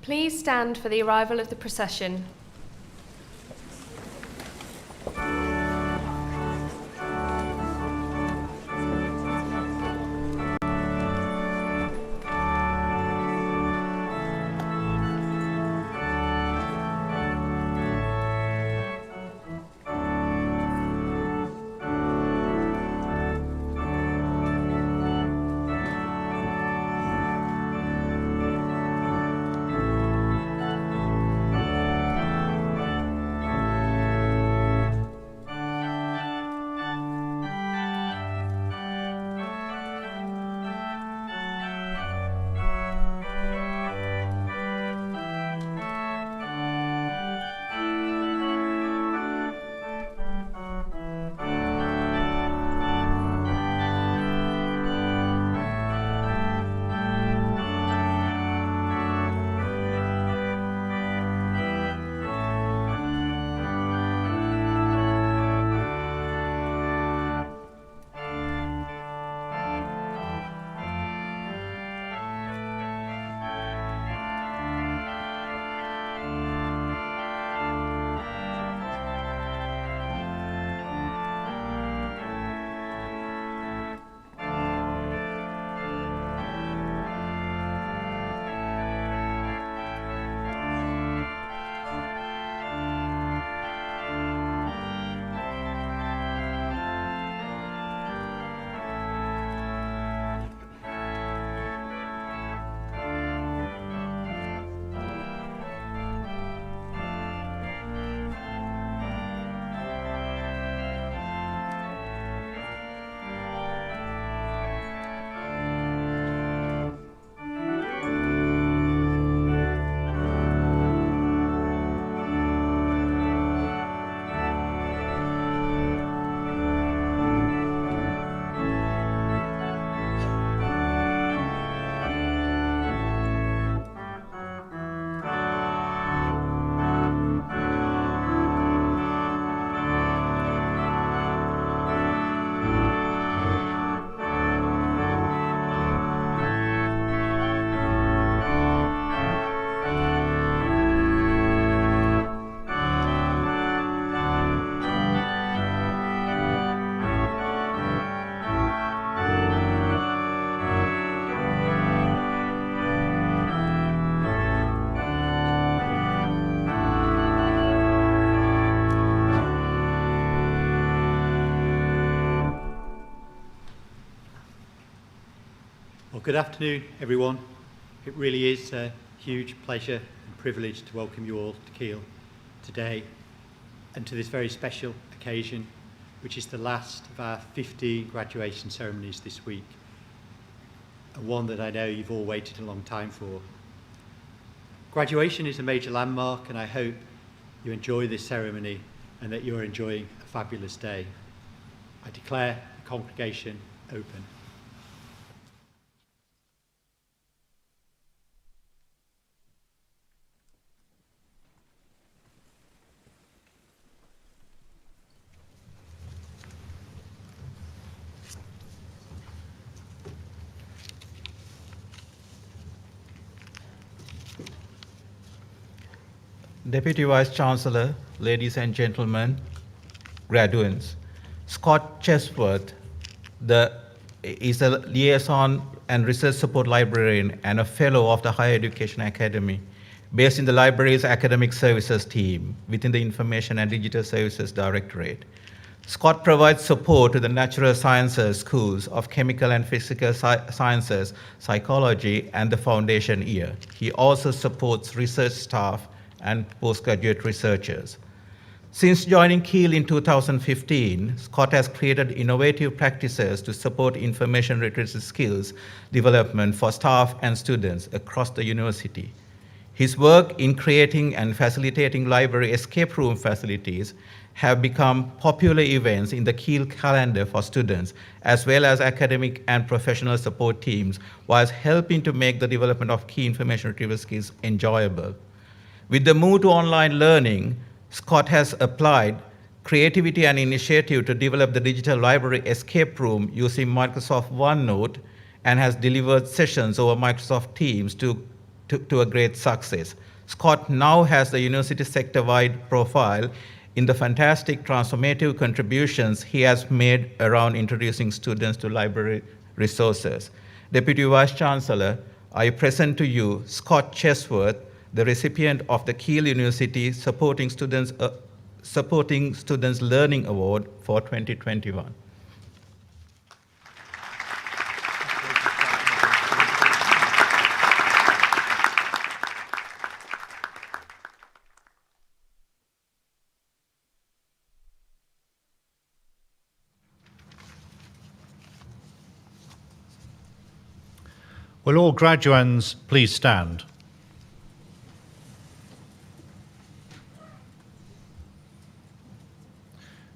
Please stand for the arrival of the procession. Well, good afternoon, everyone. It really is a huge pleasure and privilege to welcome you all to Keele today and to this very special occasion, which is the last of our 15 graduation ceremonies this week, and one that I know you've all waited a long time for. Graduation is a major landmark, and I hope you enjoy this ceremony and that you're enjoying a fabulous day. I declare the congregation open. Deputy Vice Chancellor, ladies and gentlemen, graduates, Scott Chesworth is a liaison and research support librarian and a fellow of the Higher Education Academy, based in the library's academic services team within the Information and Digital Services Directorate. Scott provides support to the natural sciences schools of chemical and physical sciences, psychology, and the foundation year. He also supports research staff and postgraduate researchers. Since joining Keele in 2015, Scott has created innovative practices to support information literacy skills development for staff and students across the university. His work in creating and facilitating library escape room facilities have become popular events in the Keele calendar for students, as well as academic and professional support teams, whilst helping to make the development of key information retrieval skills enjoyable. With the move to online learning, Scott has applied creativity and initiative to develop the digital library escape room using Microsoft OneNote and has delivered sessions over Microsoft Teams to to a great success. Scott now has the university sector-wide profile in the fantastic transformative contributions he has made around introducing students to library resources. Deputy Vice Chancellor, I present to you Scott Chesworth, the recipient of the Keele University Supporting Students Learning Award for 2021. Will all graduands please stand?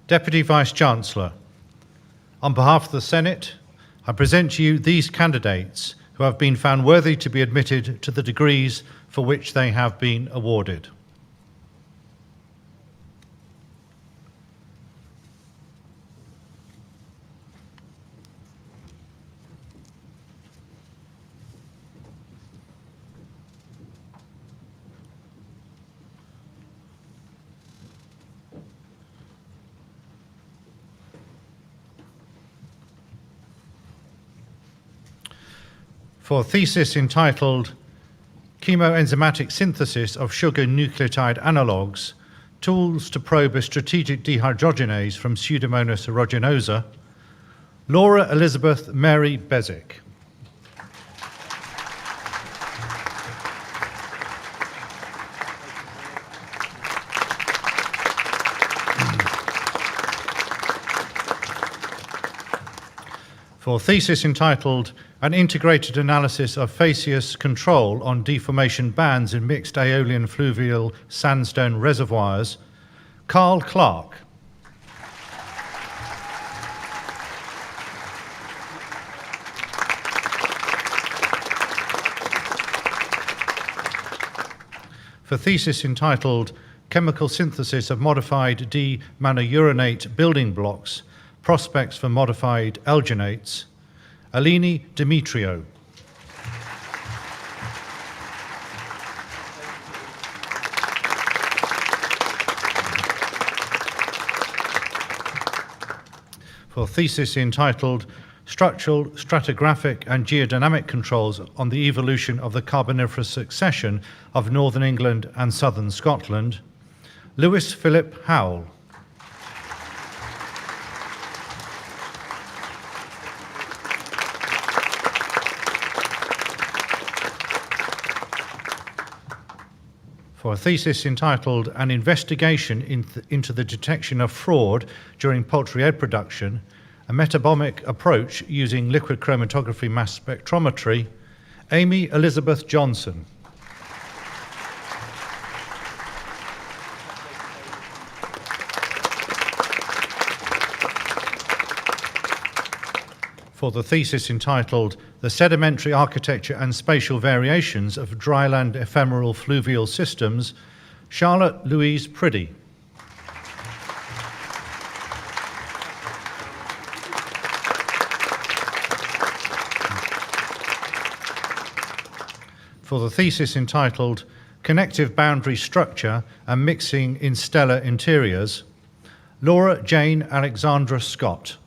Deputy Vice-Chancellor, on behalf of the Senate, I present to you these candidates who have been found worthy to be admitted to the degrees for which they have been awarded. For a thesis entitled Chemoenzymatic Synthesis of Sugar Nucleotide Analogues, Tools to Probe a Strategic Dehydrogenase from Pseudomonas aeruginosa, Laura Elizabeth Mary Bezic. For a thesis entitled An Integrated Analysis of Facious Control on Deformation Bands in Mixed Aeolian Fluvial Sandstone Reservoirs, Carl Clark. For a thesis entitled Chemical Synthesis of Modified D-Monouranate Building Blocks, Prospects for Modified Alginates, Alini Demetrio. For a thesis entitled Structural, Stratigraphic and Geodynamic Controls on the Evolution of the Carboniferous Succession of Northern England and Southern Scotland, Lewis Philip Howell. For a thesis entitled An Investigation into the Detection of Fraud During Poultry Egg Production, a Metabomic Approach Using Liquid Chromatography Mass Spectrometry, Amy Elizabeth Johnson. For the thesis entitled The Sedimentary Architecture and Spatial Variations of Dryland Ephemeral Fluvial Systems, Charlotte Louise Priddy. For the thesis entitled Connective Boundary Structure and Mixing in Stellar Interiors, Laura Jane Alexandra Scott.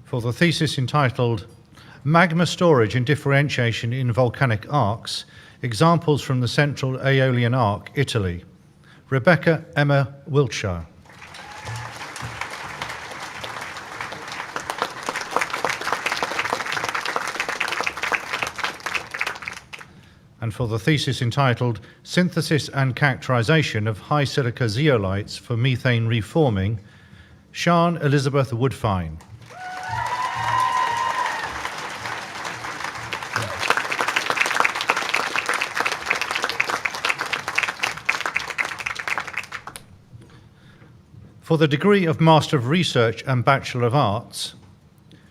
For the thesis entitled Magma Storage and Differentiation in Volcanic Arcs, Examples from the Central Aeolian Arc, Italy, Rebecca Emma Wiltshire. And for the thesis entitled Synthesis and Characterization of High Silica Zeolites for Methane Reforming, Sian Elizabeth Woodfine. For the degree of Master of Research and Bachelor of Arts,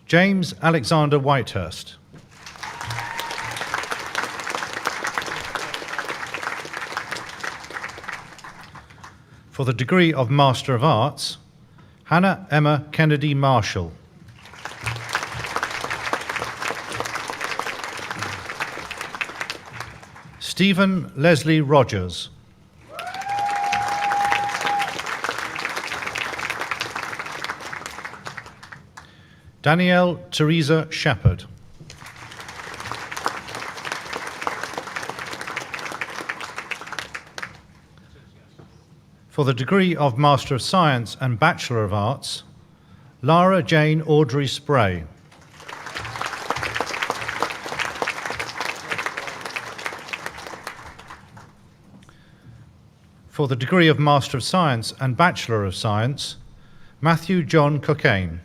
James Alexander Whitehurst. For the degree of Master of Arts, Hannah Emma Kennedy Marshall. Stephen Leslie Rogers. Danielle Teresa Shepherd. For the degree of Master of Science and Bachelor of Arts, Lara Jane Audrey Spray. For the degree of Master of Science and Bachelor of Science, Matthew John Cockayne.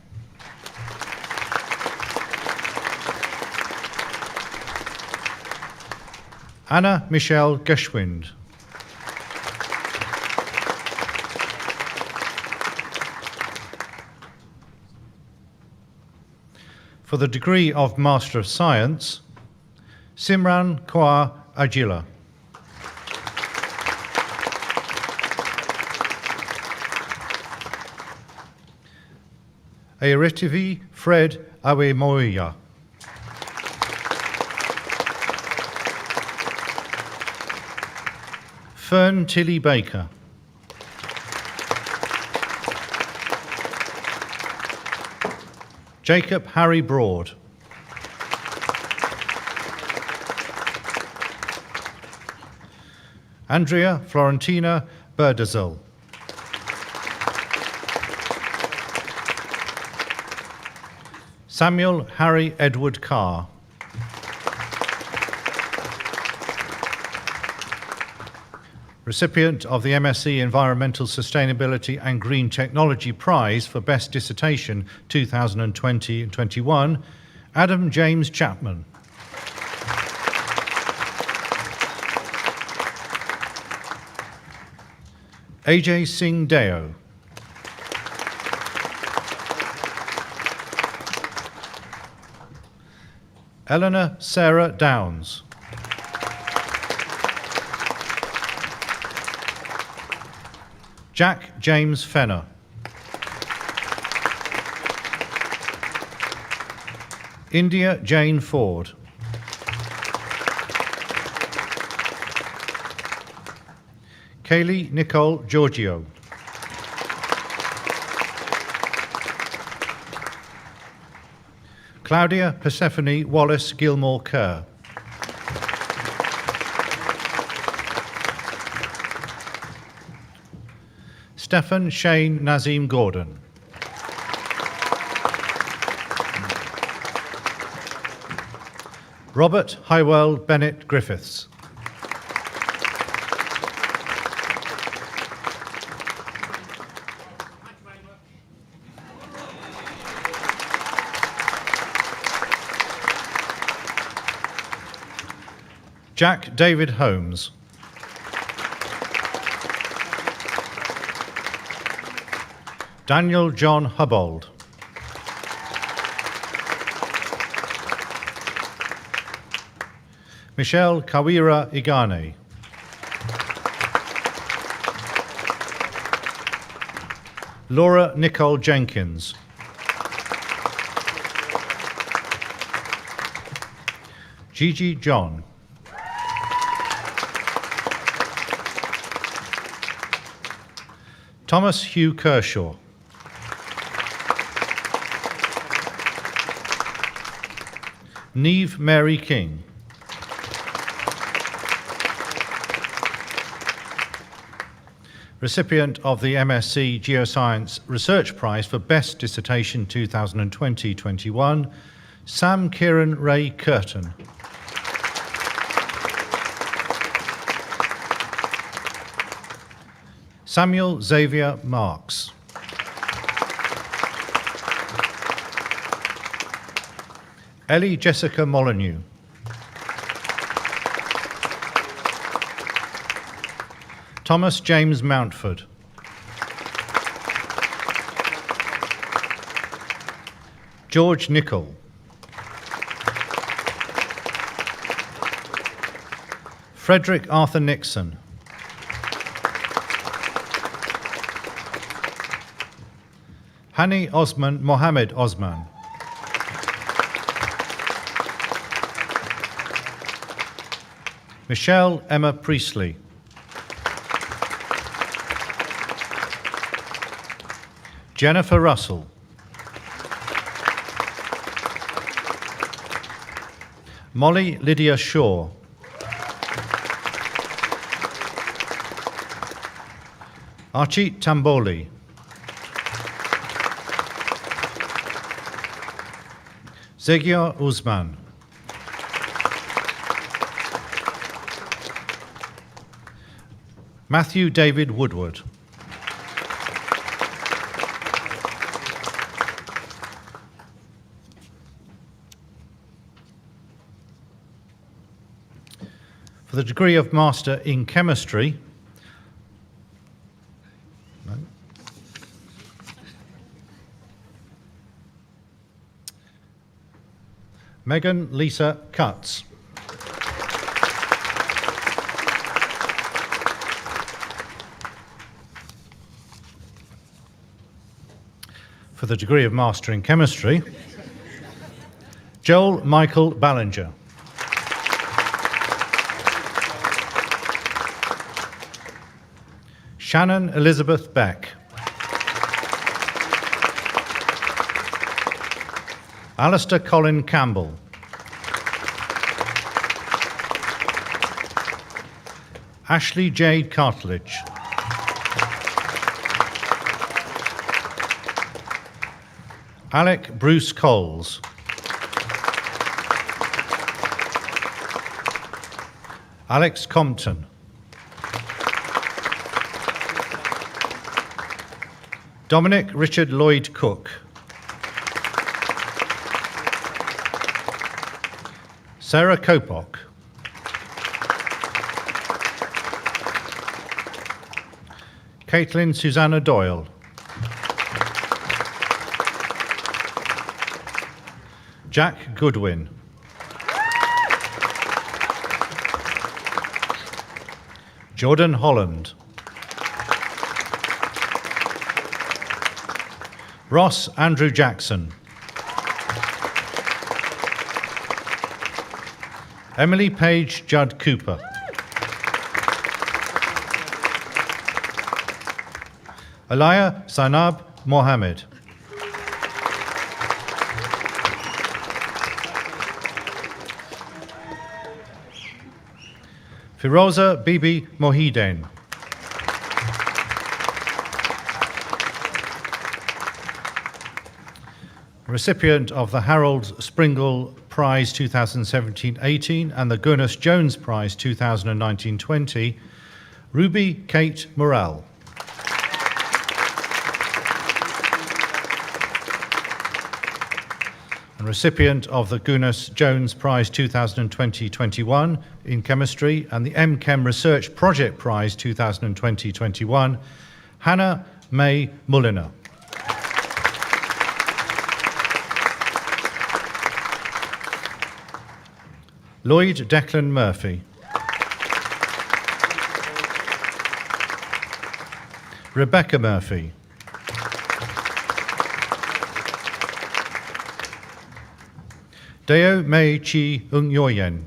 Anna Michelle Geschwind. For the degree of Master of Science, Simran Kaur Agila. Aeritivi Fred Awemoya. Fern Tilly Baker. Jacob Harry Broad. Andrea Florentina Berdezel. Samuel Harry Edward Carr. Recipient of the MSc Environmental Sustainability and Green Technology Prize for Best Dissertation 2020-21, Adam James Chapman. AJ Singh Deo. Eleanor Sarah Downs. Jack James Fenner. India Jane Ford. Kaylee Nicole Giorgio. Claudia Persephone Wallace Gilmore Kerr. Stephen Shane Nazim Gordon. Robert Hywell Bennett Griffiths. Jack David Holmes. Daniel John Hubbold. Michelle Kawira Igane. Laura Nicole Jenkins. Gigi John. Thomas Hugh Kershaw. Neve Mary King. Recipient of the MSc Geoscience Research Prize for Best Dissertation 2020-21, Sam Kieran Ray Curtin. Samuel Xavier Marks. Ellie Jessica Molyneux. Thomas James Mountford. George Nichol. Frederick Arthur Nixon. Hani Osman Mohammed Osman. Michelle Emma Priestley. Jennifer Russell. Molly Lydia Shaw. Archie Tamboli. Zegia Uzman. Matthew David Woodward. For the degree of Master in Chemistry, Megan Lisa Cutts. For the degree of Master in Chemistry, Joel Michael Ballinger. Shannon Elizabeth Beck. Alistair Colin Campbell. Ashley Jade Cartledge. Alec Bruce Coles. Alex Compton. Dominic Richard Lloyd Cook. Sarah Kopok. Caitlin Susanna Doyle. Jack Goodwin. Jordan Holland. Ross Andrew Jackson. Emily Page Judd Cooper. Alaya Sanab Mohammed. Firoza Bibi Mohideen. Recipient of the Harold Springle Prize 2017-18 and the Gurnis Jones Prize 2019-20, Ruby Kate Morrell. And recipient of the Gurnis Jones Prize 2020-21 in Chemistry and the MChem Research Project Prize 2020-21, Hannah May Mulliner. Lloyd Declan Murphy. Rebecca Murphy. Deo Mei Chi Ung Yoyen.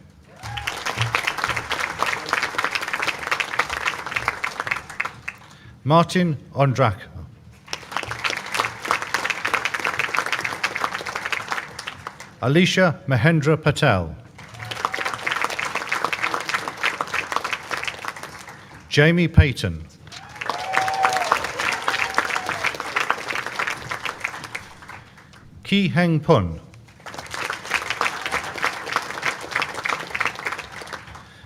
Martin Ondraka. Alicia Mahendra Patel. Jamie Payton. Ki Heng Pun.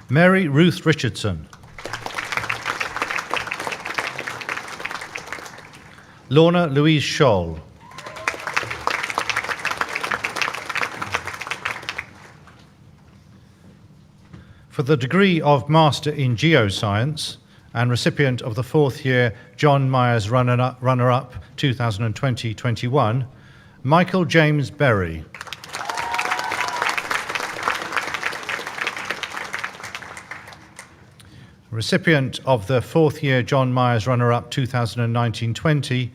Mary Ruth Richardson. Lorna Louise Scholl. For the degree of Master in Geoscience and recipient of the fourth year John Myers Runner-Up 2020-21, Michael James Berry. Recipient of the fourth year John Myers Runner-Up 2019-20,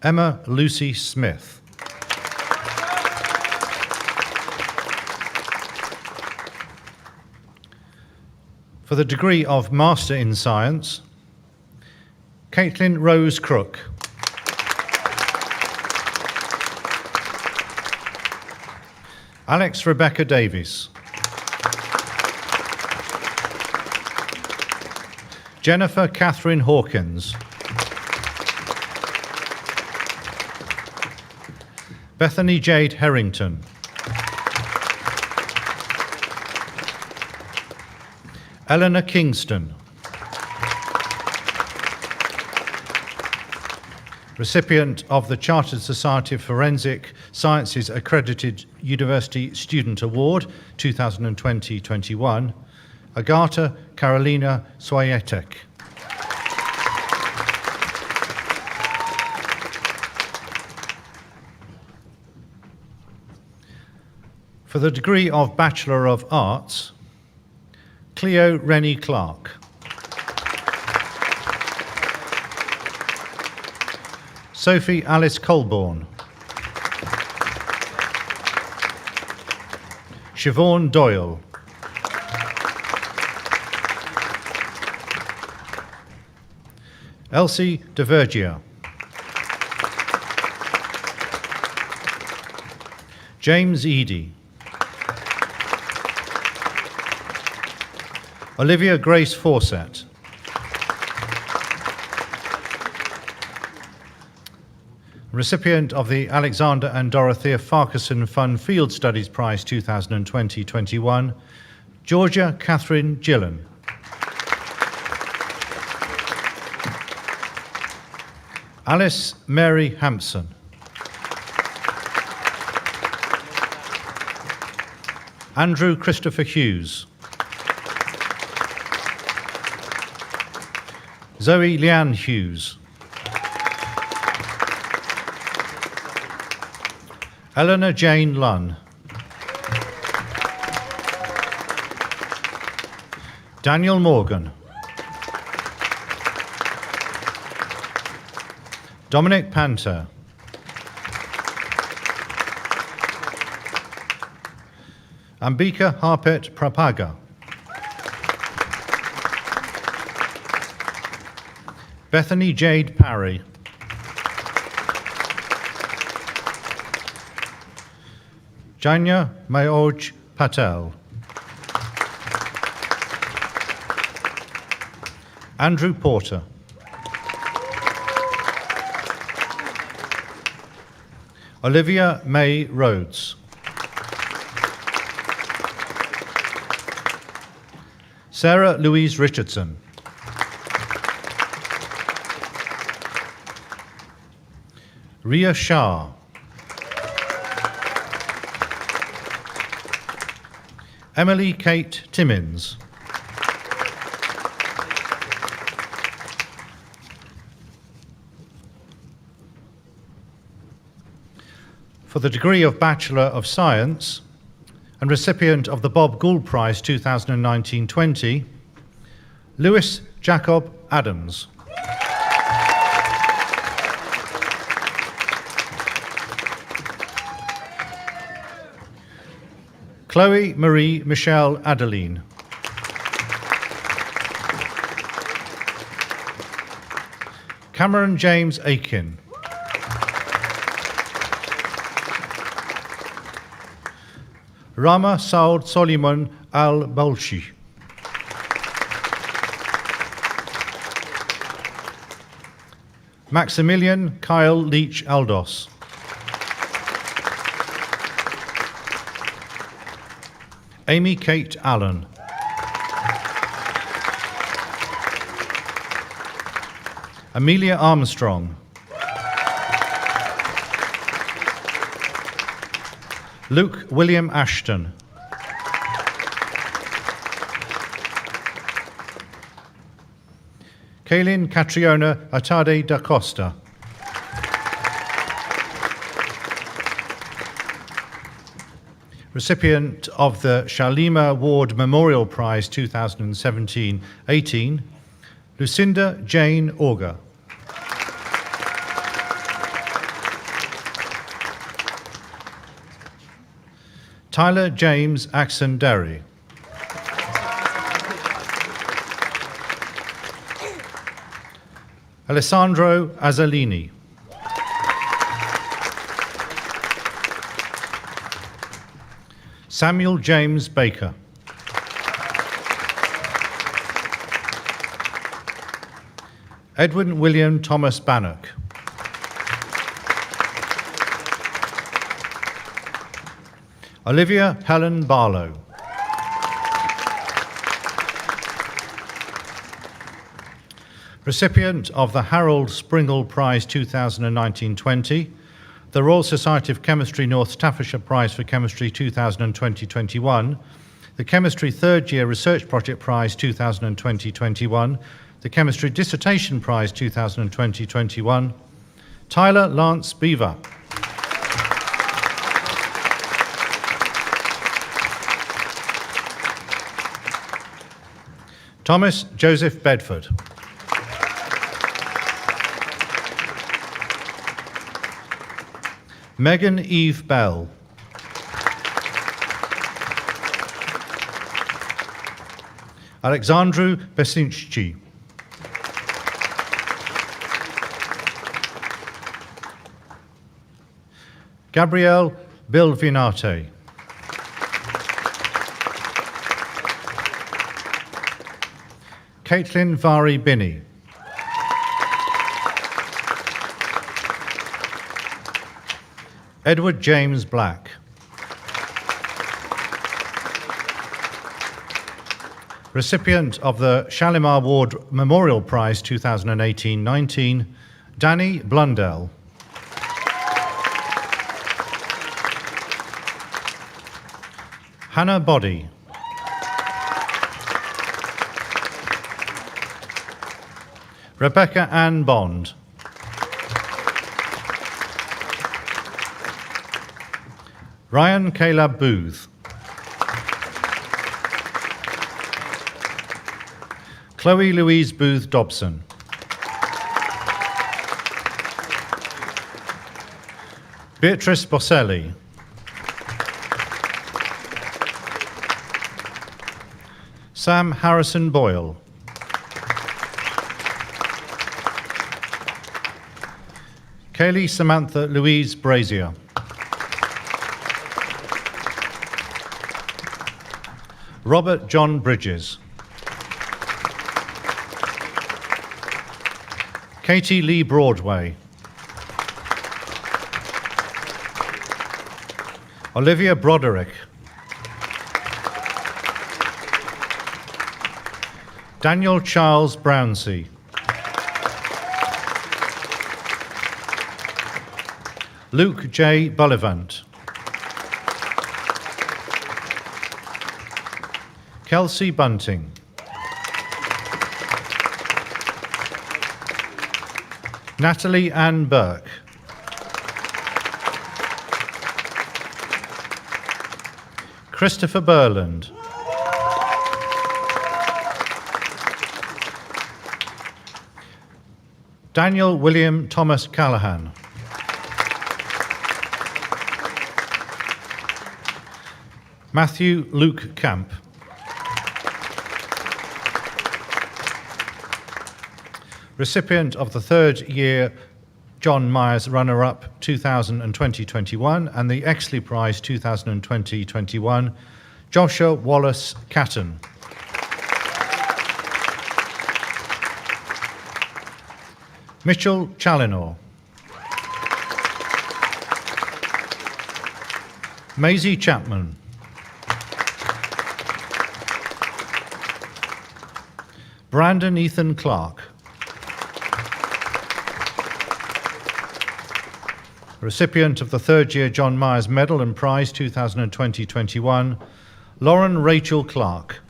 Emma Lucy Smith. For the degree of Master in Science, Caitlin Rose Crook. Alex Rebecca Davies. Jennifer Catherine Hawkins. Bethany Jade Harrington. Eleanor Kingston. Recipient of the Chartered Society of Forensic Sciences Accredited University Student Award 2020-21, Agata Karolina Swajetek. For the degree of Bachelor of Arts, Cleo Rennie Clark. Sophie Alice Colborne. Siobhan Doyle. Elsie de Vergia. James Eady. Olivia Grace Fawcett. Recipient of the Alexander and Dorothea Farquharson Fund Field Studies Prize 2020-21, Georgia Catherine Gillen. Alice Mary Hampson. Andrew Christopher Hughes. Zoe Leanne Hughes. Eleanor Jane Lunn. Daniel Morgan. Dominic Panther. Ambika Harpet Prapaga. Bethany Jade Parry. Janya Mayoj Patel. Andrew Porter. Olivia May Rhodes. Sarah Louise Richardson. Ria Shah. Emily Kate Timmins. For the degree of Bachelor of Science and recipient of the Bob Gould Prize 2019-20, Lewis Jacob Adams. Chloe Marie Michelle Adeline. Cameron James Aiken. Rama Saud Soliman Al-Balshi. Maximilian Kyle Leach Aldos. Amy Kate Allen. Amelia Armstrong. Luke William Ashton. Kaylin Catriona Atade da Costa. Recipient of the Shalima Ward Memorial Prize 2017-18, Lucinda Jane Auger. Tyler James Axon-Derry. Alessandro Azzolini. Samuel James Baker. Edwin William Thomas Bannock. Olivia Helen Barlow. Recipient of the Harold Springle Prize 2019-20, the Royal Society of Chemistry North Staffordshire Prize for Chemistry 2020-21, the Chemistry Third Year Research Project Prize 2020-21, the Chemistry Dissertation Prize 2020-21, Tyler Lance Beaver. Thomas Joseph Bedford. Megan Eve Bell. Alexandru Besinci. Gabrielle Bilvinate. Caitlin Vari Binney. Edward James Black. Recipient of the Shalimar Ward Memorial Prize 2018-19, Danny Blundell. Hannah Boddy. Rebecca Ann Bond. Ryan Caleb Booth. Chloe Louise Booth Dobson. Beatrice Bosselli. Sam Harrison Boyle. Kaylee Samantha Louise Brazier. Robert John Bridges. Katie Lee Broadway. Olivia Broderick. Daniel Charles Brownsea. Luke J. Bullivant. Kelsey Bunting. Natalie Ann Burke. Christopher Burland. Daniel William Thomas Callahan. Matthew Luke Camp. Recipient of the third year John Myers runner-up 2020-21 and the Exley Prize 2020-21, Joshua Wallace Catton. Mitchell Challinor. Maisie Chapman. Brandon Ethan Clark. Recipient of the third year John Myers Medal and Prize 2020-21, Lauren Rachel Clark.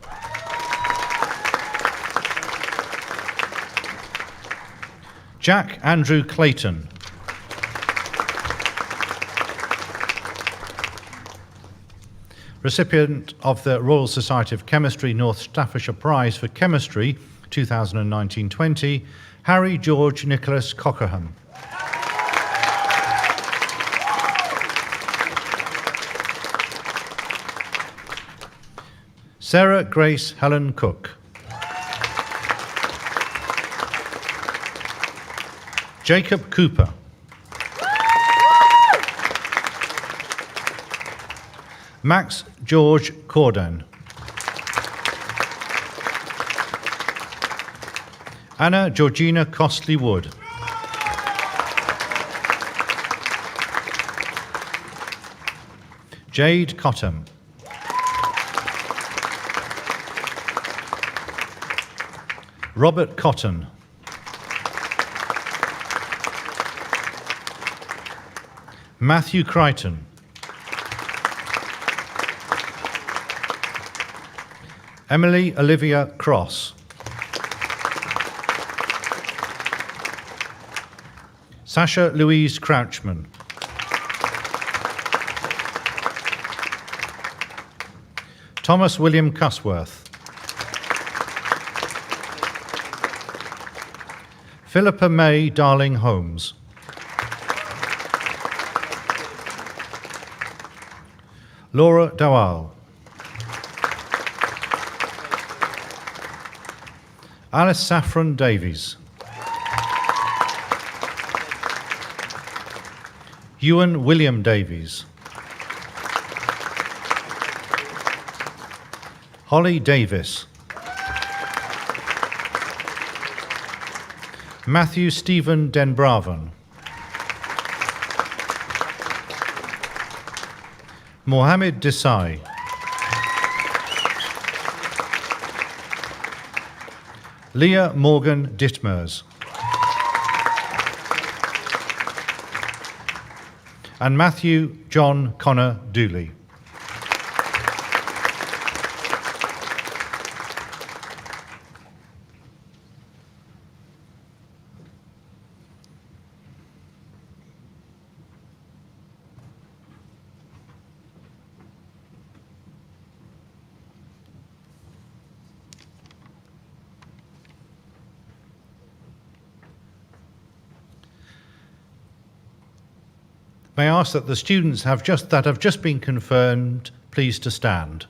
Jack Andrew Clayton. Recipient of the Royal Society of Chemistry North Staffordshire Prize for Chemistry 2019-20, Harry George Nicholas Cockerham. Sarah Grace Helen Cook. Jacob Cooper. Max George Corden. Anna Georgina Costley Wood. Jade Cottam. Robert Cotton. Matthew Crichton. Emily Olivia Cross. Sasha Louise Crouchman. Thomas William Cusworth. Philippa May Darling Holmes. Laura Dowell. Alice Saffron Davies. Ewan William Davies. Holly Davis. Matthew Stephen Denbraven. Mohammed Desai. Leah Morgan Dittmers. And Matthew John Connor Dooley. May I ask that the students have just been confirmed, please to stand.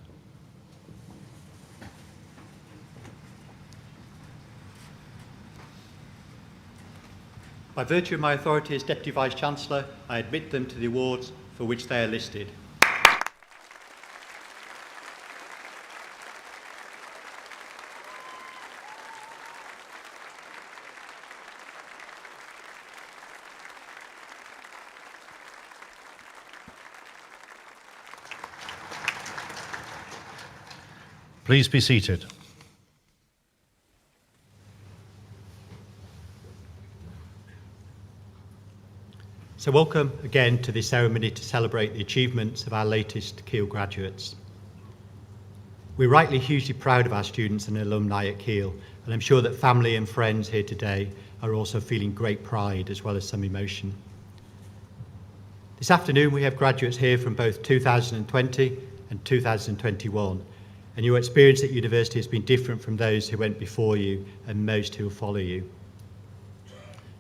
By virtue of my authority as Deputy Vice-Chancellor, I admit them to the awards for which they are listed. Please be seated. So welcome again to this ceremony to celebrate the achievements of our latest Keele graduates. We're rightly hugely proud of our students and alumni at Keele, and I'm sure that family and friends here today are also feeling great pride as well as some emotion. This afternoon we have graduates here from both 2020 and 2021, and your experience at university has been different from those who went before you and most who will follow you.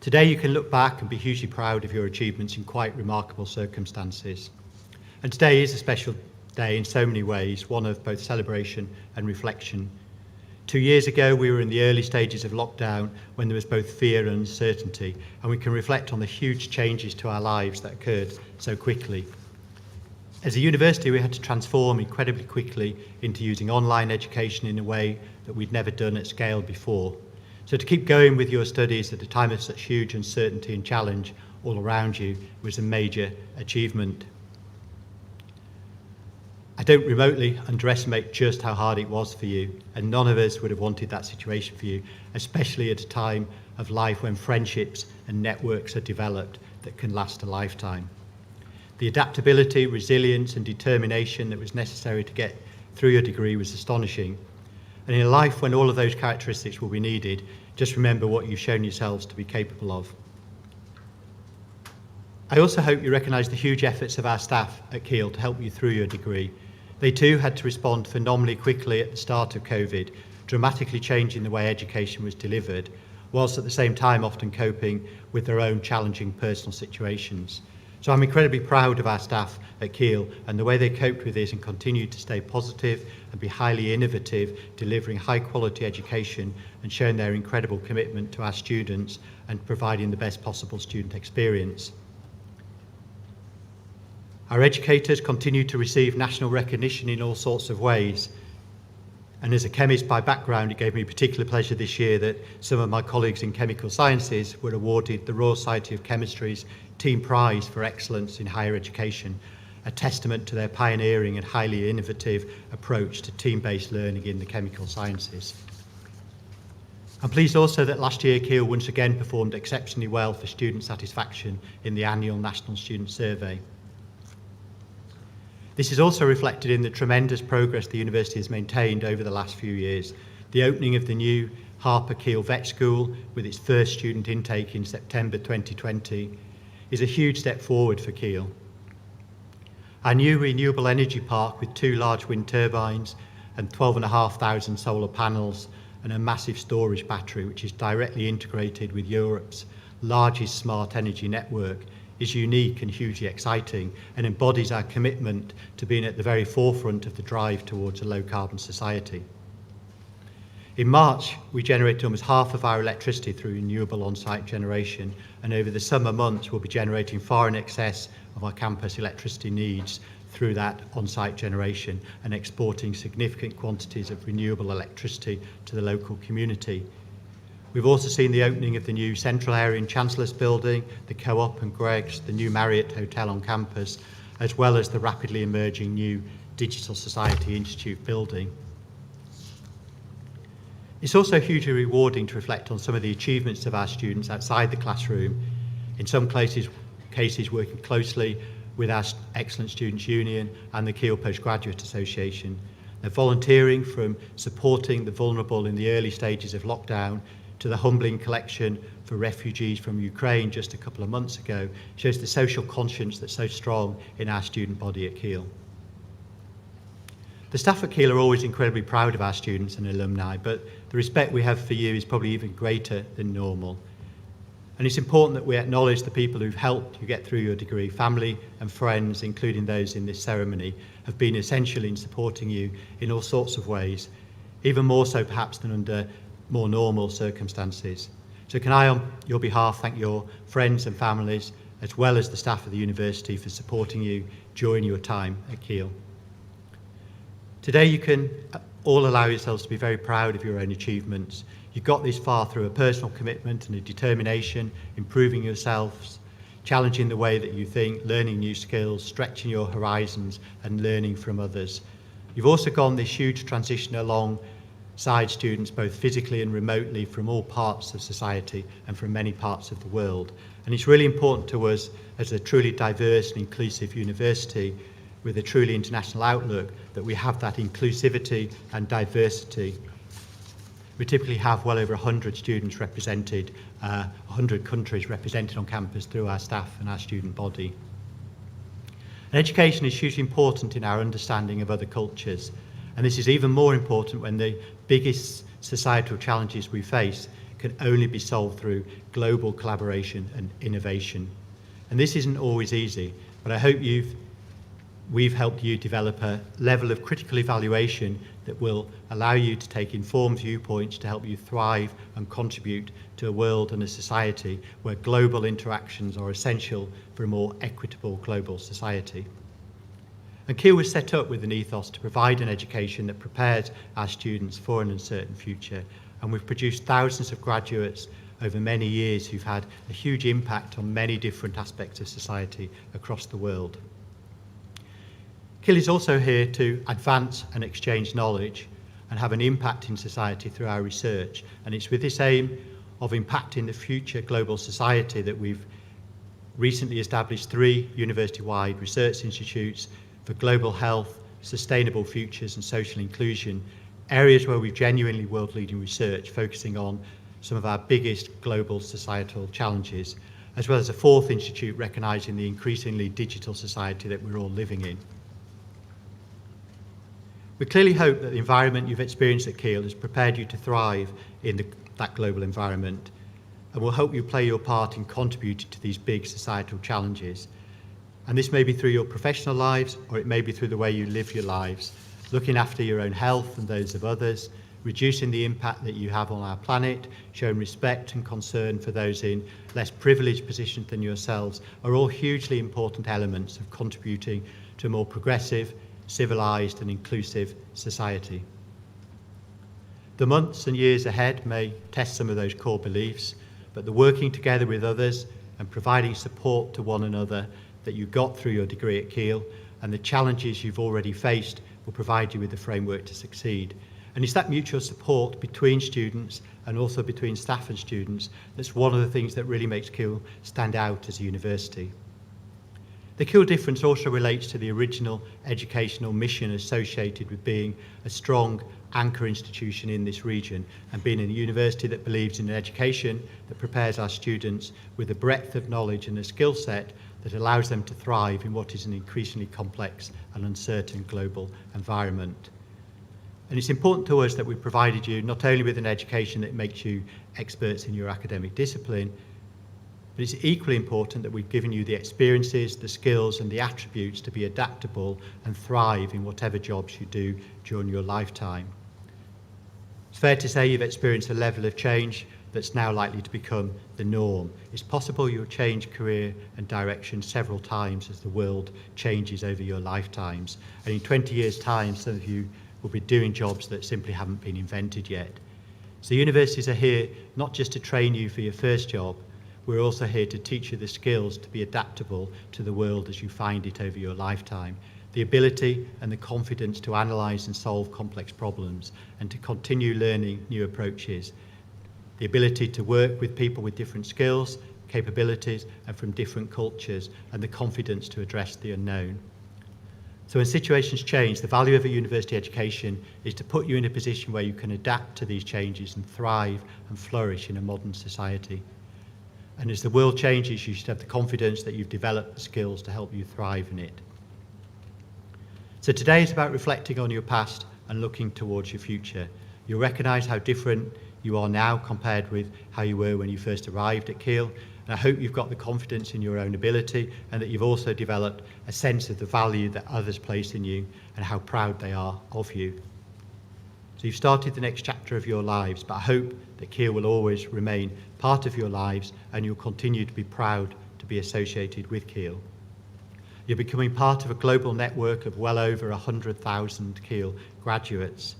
Today you can look back and be hugely proud of your achievements in quite remarkable circumstances. And today is a special day in so many ways, one of both celebration and reflection. 2 years ago we were in the early stages of lockdown when there was both fear and uncertainty, and we can reflect on the huge changes to our lives that occurred so quickly. As a university, we had to transform incredibly quickly into using online education in a way that we'd never done at scale before. So to keep going with your studies at a time of such huge uncertainty and challenge all around you was a major achievement. I don't remotely underestimate just how hard it was for you, and none of us would have wanted that situation for you, especially at a time of life when friendships and networks are developed that can last a lifetime. The adaptability, resilience and determination that was necessary to get through your degree was astonishing. And in a life when all of those characteristics will be needed, just remember what you've shown yourselves to be capable of. I also hope you recognise the huge efforts of our staff at Keele to help you through your degree. They too had to respond phenomenally quickly at the start of COVID, dramatically changing the way education was delivered, whilst at the same time often coping with their own challenging personal situations. So I'm incredibly proud of our staff at Keele and the way they coped with this and continued to stay positive and be highly innovative, delivering high quality education and showing their incredible commitment to our students and providing the best possible student experience. Our educators continue to receive national recognition in all sorts of ways. And as a chemist by background, it gave me particular pleasure this year that some of my colleagues in chemical sciences were awarded the Royal Society of Chemistry's Team Prize for Excellence in Higher Education, a testament to their pioneering and highly innovative approach to team-based learning in the chemical sciences. I'm pleased also that last year Keele once again performed exceptionally well for student satisfaction in the annual National Student Survey. This is also reflected in the tremendous progress the university has maintained over the last few years. The opening of the new Harper Keele Vet School with its first student intake in September 2020 is a huge step forward for Keele. Our new renewable energy park with 2 large wind turbines and 12,500 solar panels and a massive storage battery which is directly integrated with Europe's largest smart energy network is unique and hugely exciting and embodies our commitment to being at the very forefront of the drive towards a low-carbon society. In March, we generated almost half of our electricity through renewable on-site generation, and over the summer months we'll be generating far in excess of our campus electricity needs through that on-site generation and exporting significant quantities of renewable electricity to the local community. We've also seen the opening of the new Central Area and Chancellor's building, the Co-op and Greg's, the new Marriott Hotel on campus, as well as the rapidly emerging new Digital Society Institute building. It's also hugely rewarding to reflect on some of the achievements of our students outside the classroom, in some cases working closely with our Excellent Students Union and the Keele Postgraduate Association. They're volunteering from supporting the vulnerable in the early stages of lockdown to the humbling collection for refugees from Ukraine just a couple of months ago, shows the social conscience that's so strong in our student body at Keele. The staff at Keele are always incredibly proud of our students and alumni, but the respect we have for you is probably even greater than normal. And it's important that we acknowledge the people who've helped you get through your degree. Family and friends, including those in this ceremony, have been essential in supporting you in all sorts of ways, even more so perhaps than under more normal circumstances. So can I, on your behalf, thank your friends and families, as well as the staff of the university, for supporting you during your time at Keele. Today you can all allow yourselves to be very proud of your own achievements. You've got this far through a personal commitment and a determination, improving yourselves, challenging the way that you think, learning new skills, stretching your horizons and learning from others. You've also gone this huge transition alongside students both physically and remotely from all parts of society and from many parts of the world. And it's really important to us as a truly diverse and inclusive university with a truly international outlook that we have that inclusivity and diversity. We typically have well over 100 students represented, 100 countries represented on campus through our staff and our student body. And education is hugely important in our understanding of other cultures, and this is even more important when the biggest societal challenges we face can only be solved through global collaboration and innovation. And this isn't always easy, but I hope we've helped you develop a level of critical evaluation that will allow you to take informed viewpoints to help you thrive and contribute to a world and a society where global interactions are essential for a more equitable global society. And Keele was set up with an ethos to provide an education that prepares our students for an uncertain future, and we've produced thousands of graduates over many years who've had a huge impact on many different aspects of society across the world. Keele is also here to advance and exchange knowledge and have an impact in society through our research. And it's with this aim of impacting the future global society that we've recently established 3 university-wide research institutes for global health, sustainable futures and social inclusion, areas where we've genuinely world-leading research focusing on some of our biggest global societal challenges, as well as a 4th institute recognising the increasingly digital society that we're all living in. We clearly hope that the environment you've experienced at Keele has prepared you to thrive in that global environment, and we'll help you play your part in contributing to these big societal challenges. And this may be through your professional lives, or it may be through the way you live your lives, looking after your own health and those of others, reducing the impact that you have on our planet, showing respect and concern for those in less privileged positions than yourselves, are all hugely important elements of contributing to a more progressive, civilised and inclusive society. The months and years ahead may test some of those core beliefs, but the working together with others and providing support to one another that you got through your degree at Keele and the challenges you've already faced will provide you with the framework to succeed. And it's that mutual support between students and also between staff and students that's one of the things that really makes Keele stand out as a university. The Keele difference also relates to the original educational mission associated with being a strong anchor institution in this region and being a university that believes in an education that prepares our students with a breadth of knowledge and a skill set that allows them to thrive in what is an increasingly complex and uncertain global environment. And it's important to us that we've provided you not only with an education that makes you experts in your academic discipline, but it's equally important that we've given you the experiences, the skills and the attributes to be adaptable and thrive in whatever jobs you do during your lifetime. It's fair to say you've experienced a level of change that's now likely to become the norm. It's possible you'll change career and direction several times as the world changes over your lifetimes. And in 20 years' time, some of you will be doing jobs that simply haven't been invented yet. So universities are here not just to train you for your first job, we're also here to teach you the skills to be adaptable to the world as you find it over your lifetime. The ability and the confidence to analyse and solve complex problems and to continue learning new approaches. The ability to work with people with different skills, capabilities and from different cultures, and the confidence to address the unknown. So when situations change, the value of a university education is to put you in a position where you can adapt to these changes and thrive and flourish in a modern society. And as the world changes, you should have the confidence that you've developed the skills to help you thrive in it. So today is about reflecting on your past and looking towards your future. You'll recognise how different you are now compared with how you were when you first arrived at Keele. And I hope you've got the confidence in your own ability and that you've also developed a sense of the value that others place in you and how proud they are of you. So you've started the next chapter of your lives, but I hope that Keele will always remain part of your lives and you'll continue to be proud to be associated with Keele. You're becoming part of a global network of well over 100,000 Keele graduates.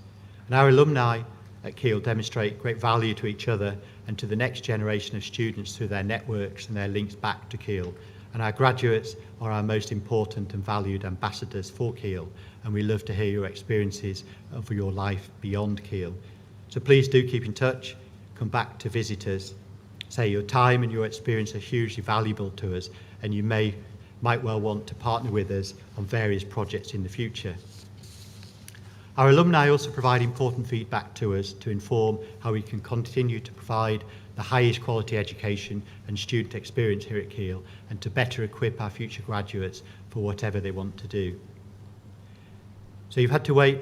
And our alumni at Keele demonstrate great value to each other and to the next generation of students through their networks and their links back to Keele. And our graduates are our most important and valued ambassadors for Keele, and we love to hear your experiences of your life beyond Keele. So please do keep in touch, come back to visit us. Say your time and your experience are hugely valuable to us, and you might well want to partner with us on various projects in the future. Our alumni also provide important feedback to us to inform how we can continue to provide the highest quality education and student experience here at Keele and to better equip our future graduates for whatever they want to do. So you've had to wait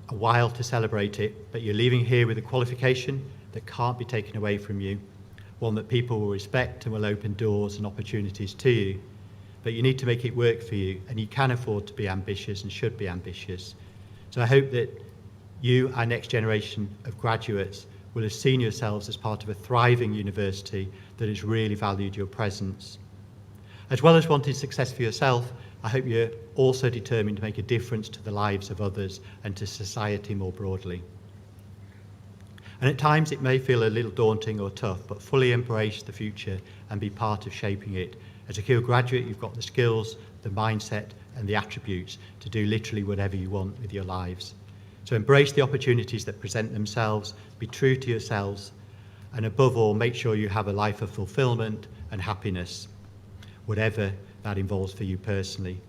a while to celebrate it, but you're leaving here with a qualification that can't be taken away from you, one that people will respect and will open doors and opportunities to you. But you need to make it work for you, and you can afford to be ambitious and should be ambitious. So I hope that you, our next generation of graduates, will have seen yourselves as part of a thriving university that has really valued your presence. As well as wanting success for yourself, I hope you're also determined to make a difference to the lives of others and to society more broadly. And at times it may feel a little daunting or tough, but fully embrace the future and be part of shaping it. As a Keele graduate, you've got the skills, the mindset and the attributes to do literally whatever you want with your lives. So embrace the opportunities that present themselves, be true to yourselves, and above all, make sure you have a life of fulfillment and happiness, whatever that involves for you personally.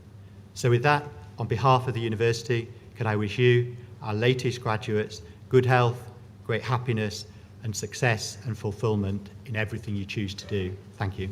So with that, on behalf of the university, can I wish you, our latest graduates, good health, great happiness, and success and fulfillment in everything you choose to do. Thank you.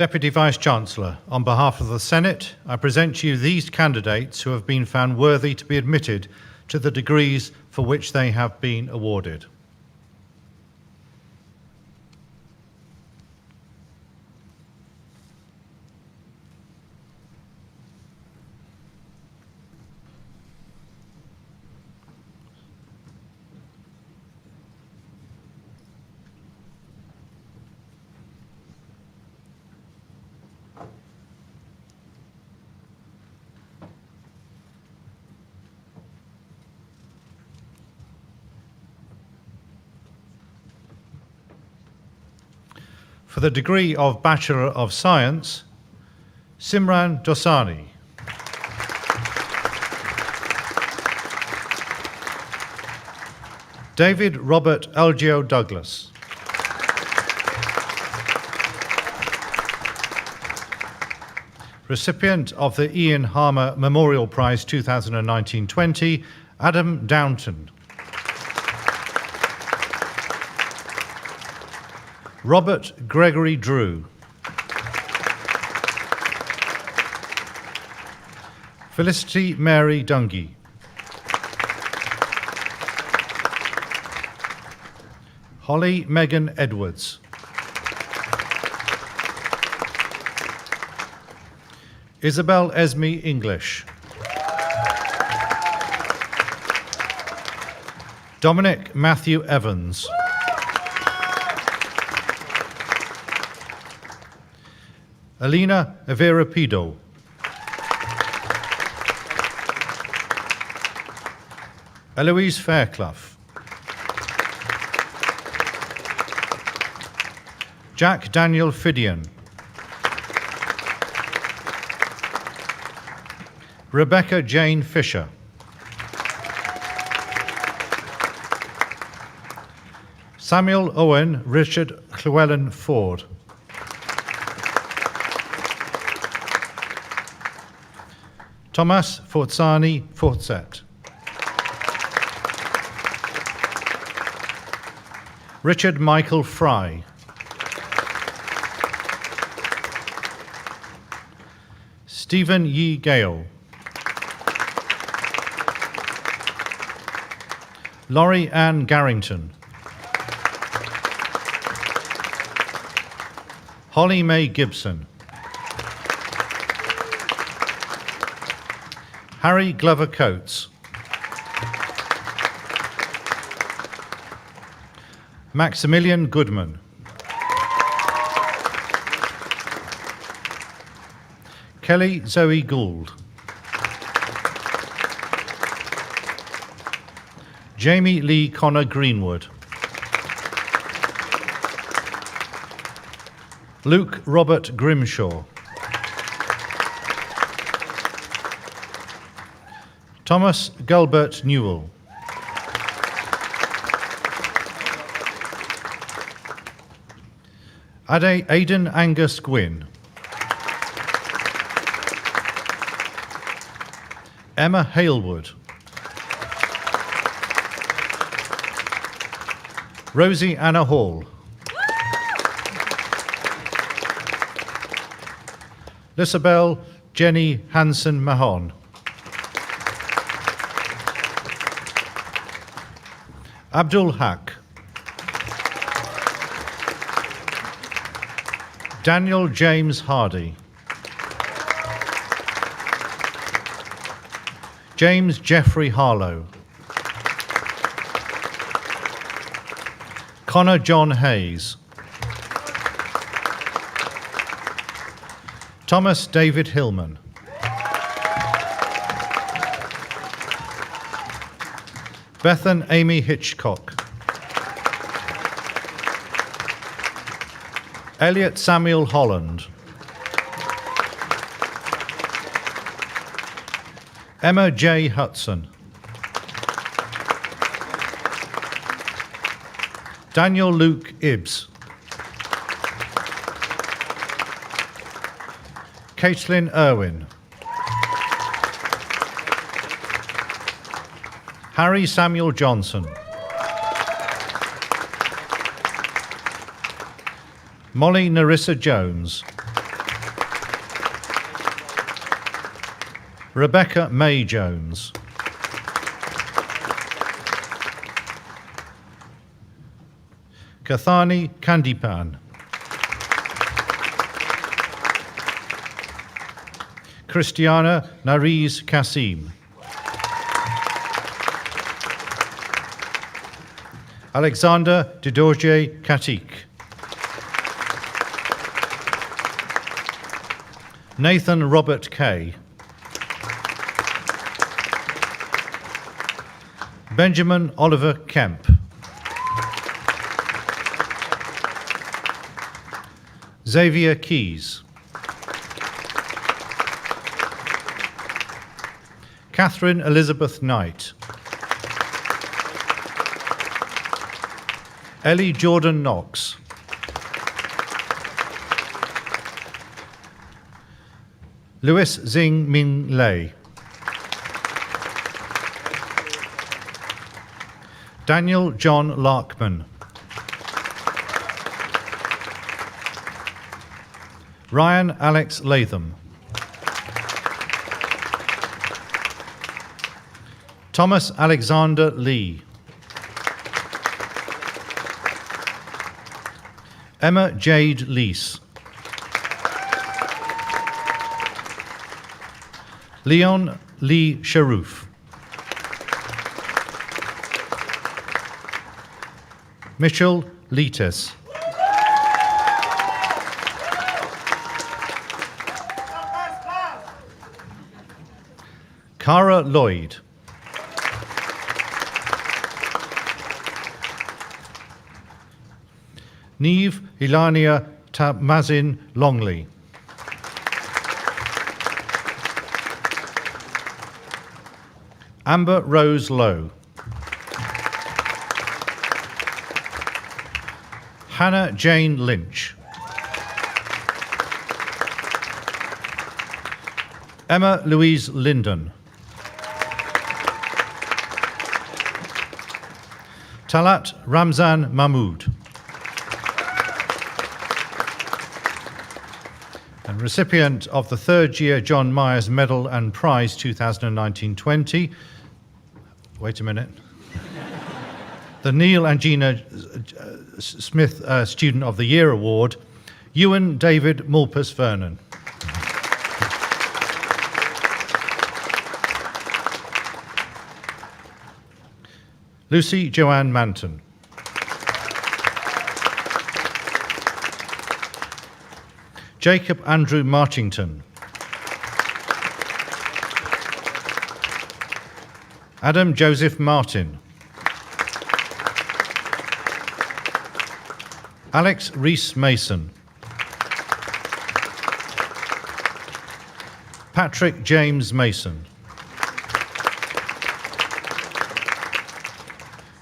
Deputy Vice-Chancellor, on behalf of the Senate, I present to you these candidates who have been found worthy to be admitted to the degrees for which they have been awarded. For the degree of Bachelor of Science, Simran Dosani. David Robert Elgio Douglas. Recipient of the Ian Harmer Memorial Prize 2019-20, Adam Downton. Robert Gregory Drew. Felicity Mary Dungy. Holly Megan Edwards. Isabel Esme English. Dominic Matthew Evans. Alina Avera Pido. Eloise Fairclough. Jack Daniel Fidian. Rebecca Jane Fisher. Samuel Owen Richard Llewellyn Ford. Thomas Forzani Forzet. Richard Michael Fry. Stephen Yi Gale. Laurie Ann Garrington. Holly Mae Gibson. Harry Glover Coates. Maximilian Goodman. Kelly Zoe Gould. Jamie Lee Connor Greenwood. Luke Robert Grimshaw. Thomas Gilbert Newell. Aidan Angus Gwynn. Emma Halewood. Rosie Anna Hall. Lisabel Jenny Hansen Mahon. Abdul Haq. Daniel James Hardy. James Jeffrey Harlow. Connor John Hayes. Thomas David Hillman. Bethan Amy Hitchcock. Elliot Samuel Holland. Emma J. Hudson. Daniel Luke Ibbs. Caitlin Irwin. Harry Samuel Johnson. Molly Narissa Jones. Rebecca May Jones. Kathani Kandipan. Christiana Nariz Kasim. Alexander Didorje Katik. Nathan Robert Kay. Benjamin Oliver Kemp. Xavier Keys. Catherine Elizabeth Knight. Ellie Jordan Knox. Louis Xing Ming Lei. Daniel John Larkman. Ryan Alex Latham. Thomas Alexander Lee. Emma Jade Leese. Leon Lee Sharoof. Mitchell Leetes. Cara Lloyd. Neve Ilania Tamazin Longley. Amber Rose Lowe. Hannah Jane Lynch. Emma Louise Linden. Talat Ramzan Mahmood. And recipient of the third year John Myers Medal and Prize 2019-20. Wait a minute. The Neil and Gina Smith Student of the Year Award, Ewan David Mulpus Vernon. Lucy Joanne Manton. Jacob Andrew Marchington. Adam Joseph Martin. Alex Reese Mason. Patrick James Mason.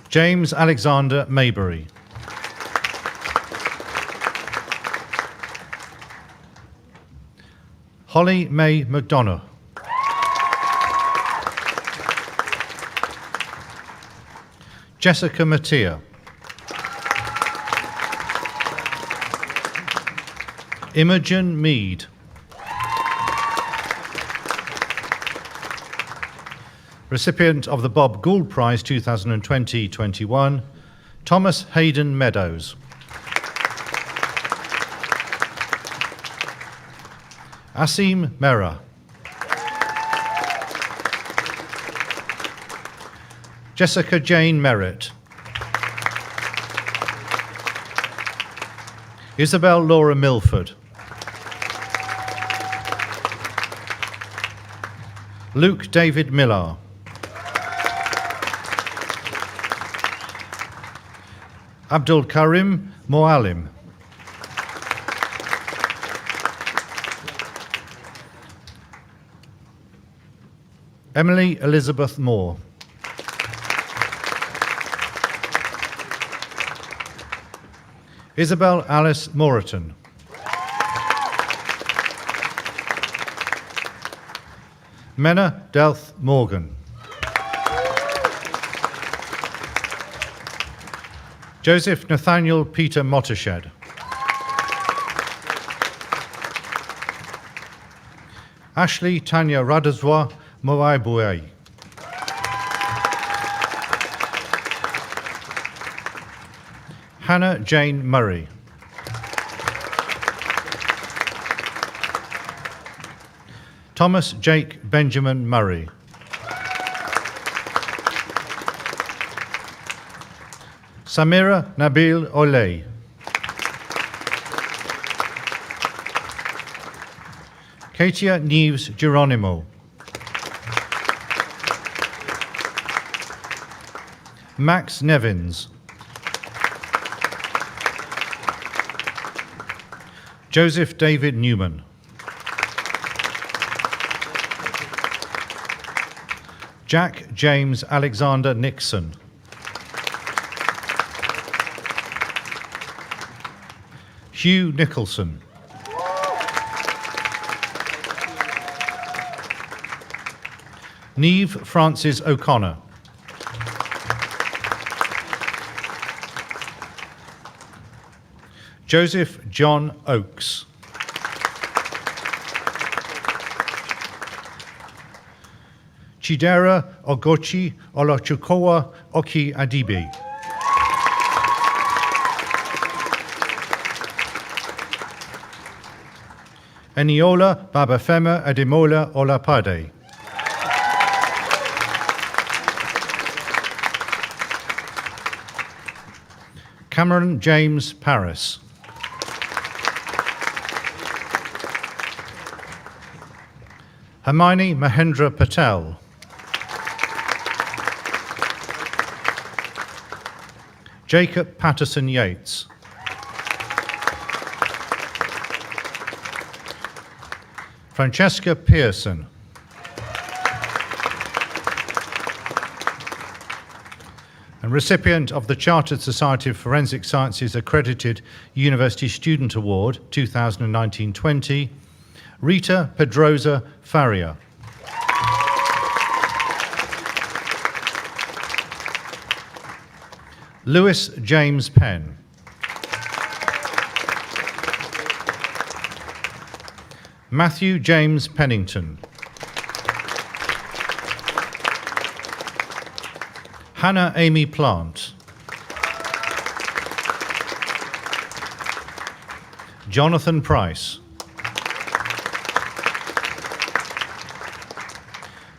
James Alexander Maybury. Holly May McDonough. Jessica Mattia. Imogen Mead. Recipient of the Bob Gould Prize 2020-21, Thomas Hayden Meadows. Asim Mehra. Jessica Jane Merritt. Isabel Laura Milford. Luke David Millar. Abdul Karim Moalim. Emily Elizabeth Moore. Isabel Alice Moreton. Menna Delth Morgan. Joseph Nathaniel Peter Mottershed. Ashley Tanya Radazwa Moaibuai. Hannah Jane Murray. Thomas Jake Benjamin Murray. Samira Nabil Olay. Katia Neves Geronimo. Max Nevins. Joseph David Newman. Jack James Alexander Nixon. Hugh Nicholson. Neve Francis O'Connor. Joseph John Oakes. Chidera Ogochi Olochukowa Oki Adibi. Eniola Babafema Ademola Olapade. Cameron James Paris. Hermione Mahendra Patel. Jacob Patterson Yates. Francesca Pearson. And recipient of the Chartered Society of Forensic Sciences Accredited University Student Award 2019-20, Rita Pedrosa Faria. Lewis James Penn. Matthew James Pennington. Hannah Amy Plant. Jonathan Price.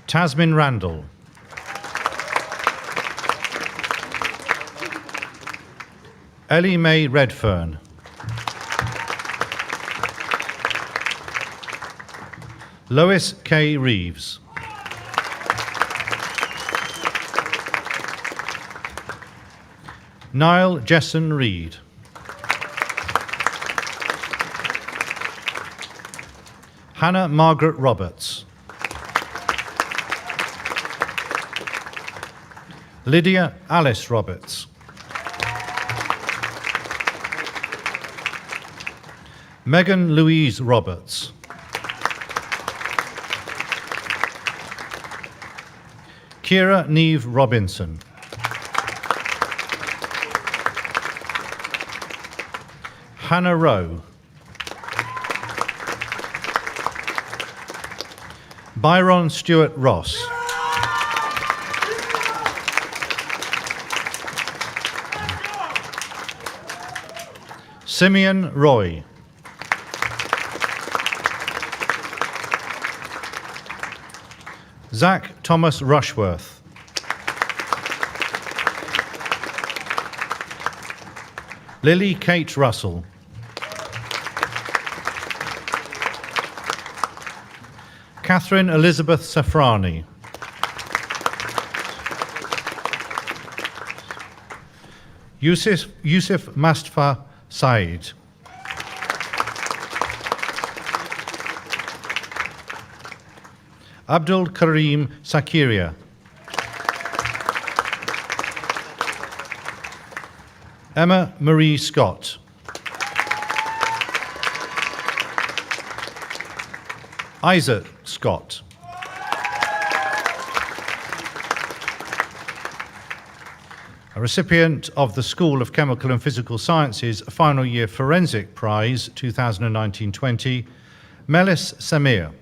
Tasmin Randall. Ellie Mae Redfern. Lois K. Reeves. Niall Jesson Reed. Hannah Margaret Roberts. Lydia Alice Roberts. Megan Louise Roberts. Kira Neve Robinson. Hannah Rowe. Byron Stewart Ross. Simeon Roy. Zach Thomas Rushworth. Lily Kate Russell. Catherine Elizabeth Safrani. Yusuf Mustafa Said. Abdul Karim Sakiria. Emma Marie Scott. Isaac Scott. A recipient of the School of Chemical and Physical Sciences Final Year Forensic Prize 2019-20, Melis Samir.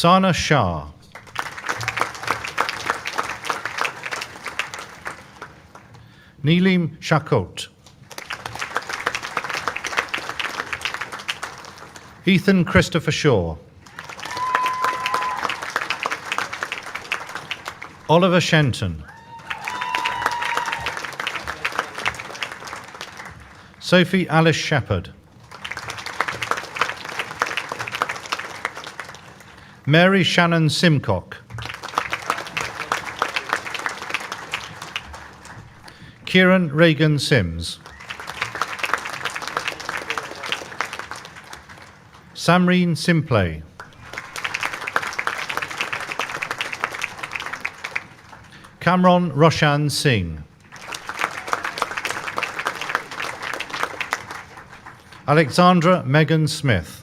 Sana Shah. Neelim Shakot. Ethan Christopher Shaw. Oliver Shenton. Sophie Alice Shepherd. Mary Shannon Simcock. Kieran Reagan Sims. Samreen Simplay. Kamron Roshan Singh. Alexandra Megan Smith.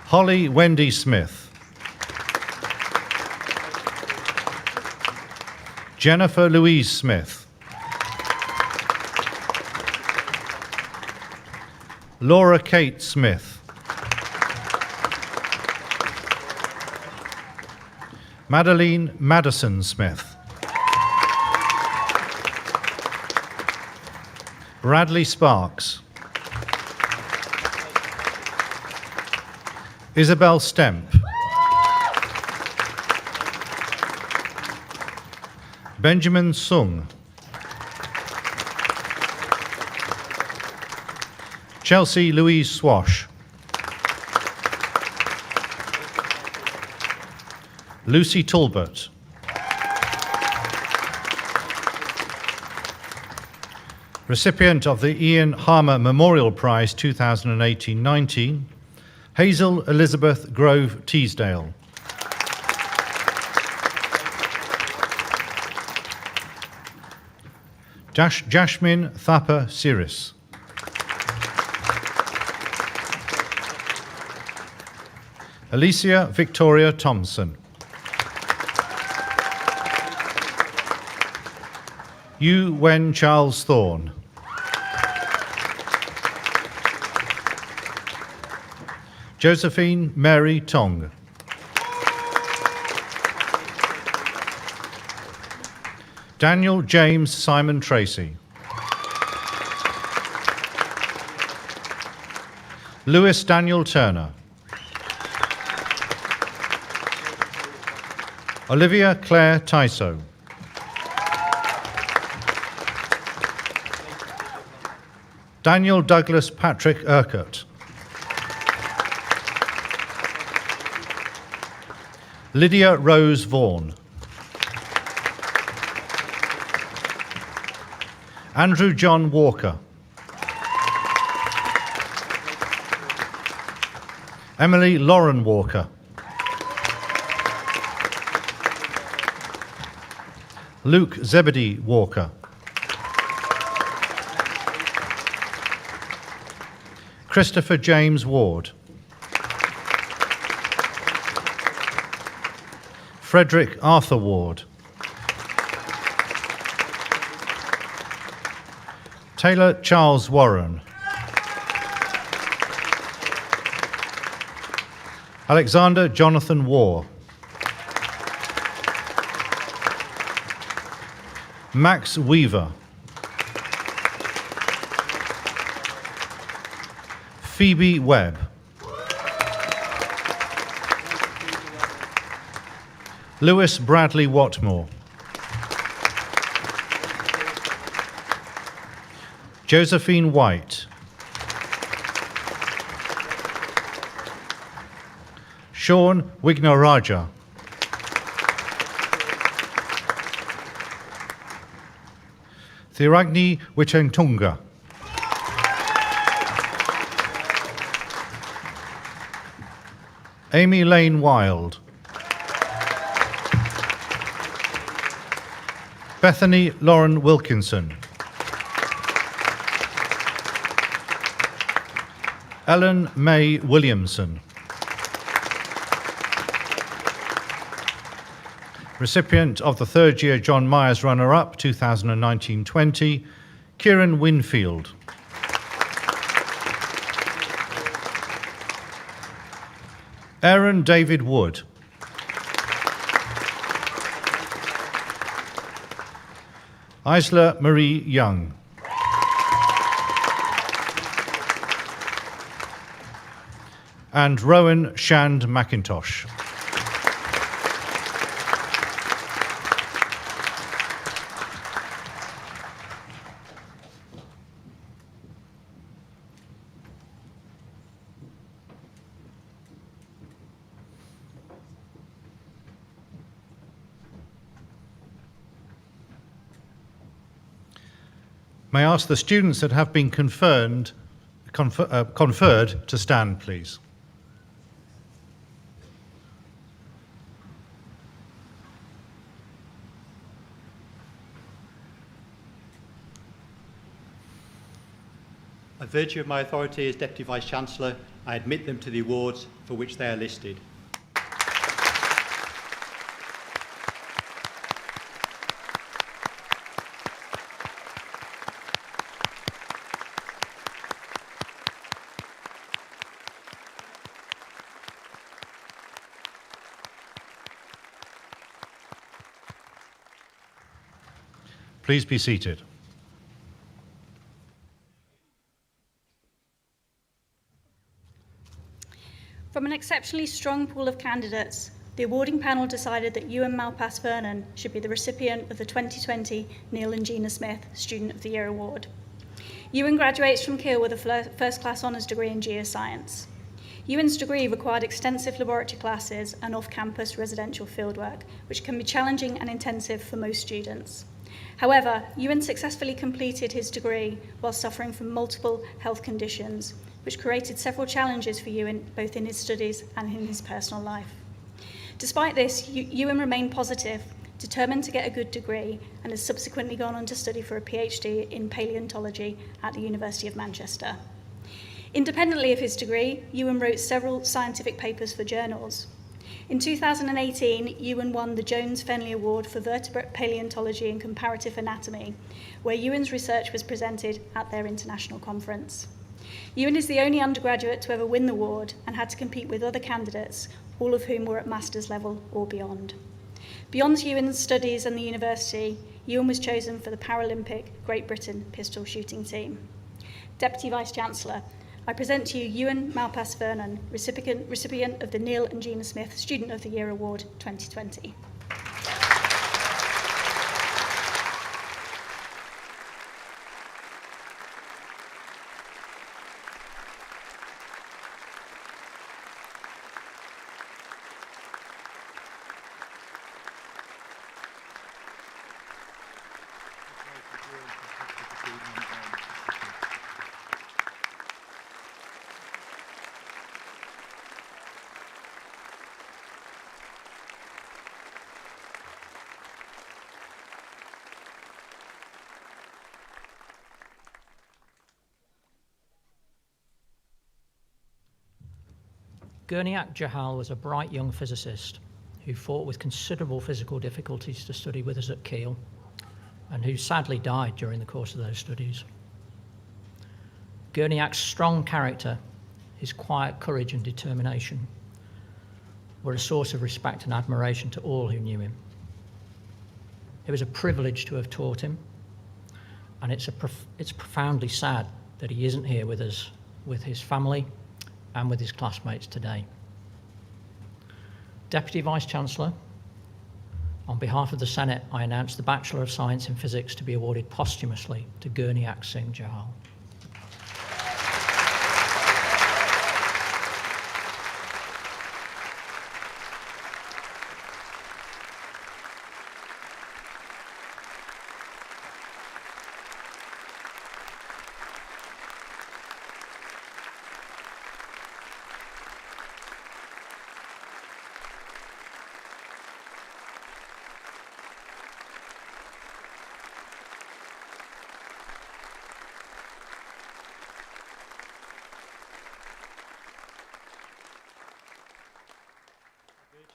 Holly Wendy Smith. Jennifer Louise Smith. Laura Kate Smith. Madeline Madison Smith. Bradley Sparks. Isabel Stemp. Benjamin Sung. Chelsea Louise Swash. Lucy Talbot. Recipient of the Ian Harmer Memorial Prize 2018-19, Hazel Elizabeth Grove Teasdale. Jashmin Thapa Siris. Alicia Victoria Thompson. Yu Wen Charles Thorne. Josephine Mary Tong. Daniel James Simon Tracy. Lewis Daniel Turner. Olivia Claire Tyso. Daniel Douglas Patrick Urquhart. Lydia Rose Vaughan. Andrew John Walker. Emily Lauren Walker. Luke Zebedee Walker. Christopher James Ward. Frederick Arthur Ward. Taylor Charles Warren. Alexander Jonathan Waugh. Max Weaver. Phoebe Webb. Lewis Bradley Watmore. Josephine White. Sean Wignaraja. Thiragni Wichentunga. Amy Lane Wild. Bethany Lauren Wilkinson. Ellen May Williamson. Recipient of the third year John Myers runner-up 2019-20, Kieran Winfield. Aaron David Wood. Isla Marie Young. And Rowan Shand McIntosh. May I ask the students that have been conferred to stand, please. By virtue of my authority as Deputy Vice-Chancellor, I admit them to the awards for which they are listed. Please be seated. From an exceptionally strong pool of candidates, the awarding panel decided that Ewan Malpass Vernon should be the recipient of the 2020 Neil and Gina Smith Student of the Year Award. Ewan graduates from Keele with a first-class honours degree in geoscience. Ewan's degree required extensive laboratory classes and off-campus residential fieldwork, which can be challenging and intensive for most students. However, Ewan successfully completed his degree while suffering from multiple health conditions, which created several challenges for Ewan, both in his studies and in his personal life. Despite this, Ewan remained positive, determined to get a good degree, and has subsequently gone on to study for a PhD in paleontology at the University of Manchester. Independently of his degree, Ewan wrote several scientific papers for journals. In 2018, Ewan won the Jones Fenley Award for Vertebrate Paleontology and Comparative Anatomy, where Ewan's research was presented at their international conference. Ewan is the only undergraduate to ever win the award and had to compete with other candidates, all of whom were at master's level or beyond. Beyond Ewan's studies and the university, Ewan was chosen for the Paralympic Great Britain pistol shooting team. Deputy Vice-Chancellor, I present to you Ewan Malpass Vernon, recipient of the Neil and Gina Smith Student of the Year Award 2020. Gurniak Jahal was a bright young physicist who fought with considerable physical difficulties to study with us at Keele, and who sadly died during the course of those studies. Gurniak's strong character, his quiet courage and determination were a source of respect and admiration to all who knew him. It was a privilege to have taught him, and it's profoundly sad that he isn't here with us, with his family and with his classmates today. Deputy Vice-Chancellor, on behalf of the Senate, I announce the Bachelor of Science in Physics to be awarded posthumously to Gurniak Singh Jahal.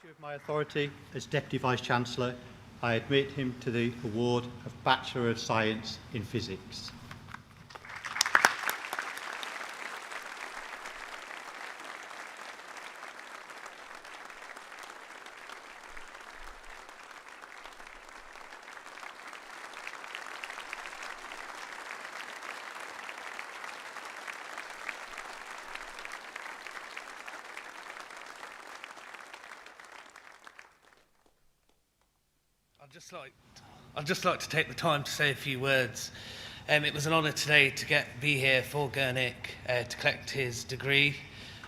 Of my authority as Deputy Vice-Chancellor, I admit him to the award of Bachelor of Science in Physics. I'd just like to take the time to say a few words. It was an honour today to be here for Gurnick to collect his degree.